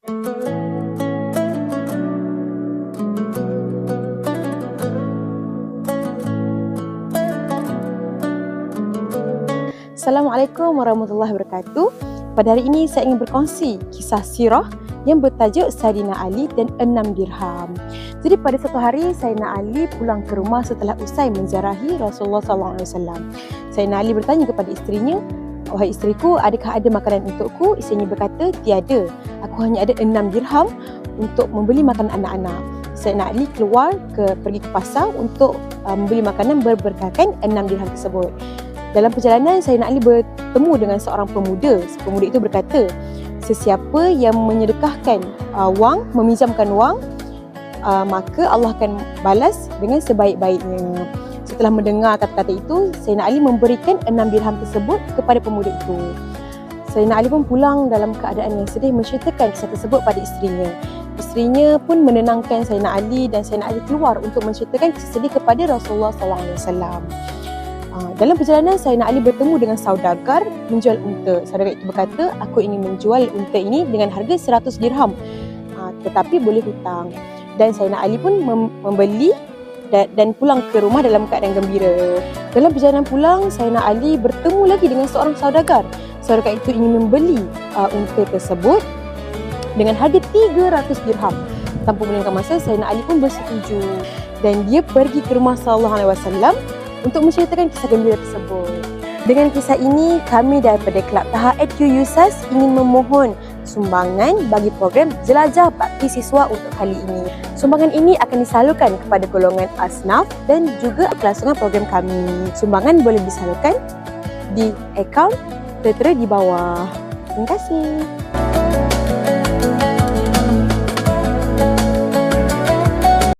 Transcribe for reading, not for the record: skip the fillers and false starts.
Assalamualaikum warahmatullahi wabarakatuh. Pada hari ini saya ingin berkongsi kisah sirah yang bertajuk Sayyidina Ali dan 6 dirham. Jadi pada satu hari Sayyidina Ali pulang ke rumah setelah usai menziarahi Rasulullah SAW. Sayyidina Ali bertanya kepada isterinya, "Wahai isteriku, adakah ada makanan untukku?" Isterinya berkata, "Tiada. Aku hanya ada 6 dirham untuk membeli makanan anak-anak." Sayyidina Ali pergi ke pasar untuk membeli makanan berberkatkan 6 dirham tersebut. Dalam perjalanan, Sayyidina Ali bertemu dengan seorang pemuda. Pemuda itu berkata, "Sesiapa yang menyedekahkan wang, meminjamkan wang, maka Allah akan balas dengan sebaik-baiknya." Setelah mendengar kata-kata itu, Sayyidina Ali memberikan 6 dirham tersebut kepada pemuda itu. Sayyidina Ali pun pulang dalam keadaan yang sedih, menceritakan kisah tersebut pada isterinya. Isterinya pun menenangkan Sayyidina Ali dan Sayyidina Ali keluar untuk menceritakan kisah sedih kepada Rasulullah SAW. Dalam perjalanan, Sayyidina Ali bertemu dengan saudagar menjual unta. Saudagar itu berkata, "Aku ingin menjual unta ini dengan harga 100 dirham, tetapi boleh hutang." Dan Sayyidina Ali pun membeli dan pulang ke rumah dalam keadaan gembira. Dalam perjalanan pulang, Sayyidina Ali bertemu lagi dengan seorang saudagar. Saudagar itu ingin membeli unta tersebut dengan harga 300 dirham. Tanpa melengahkan masa, Sayyidina Ali pun bersetuju dan dia pergi ke rumah Sallallahu Alaihi Wasallam untuk menceritakan kisah gembira tersebut. Dengan kisah ini, kami daripada Kelab Taha EDU USAS ingin memohon sumbangan bagi program Jelajah Bakti Siswa untuk kali ini. Sumbangan ini akan disalurkan kepada golongan asnaf dan juga kelangsungan program kami. Sumbangan boleh disalurkan di akaun tertera di bawah. Terima kasih.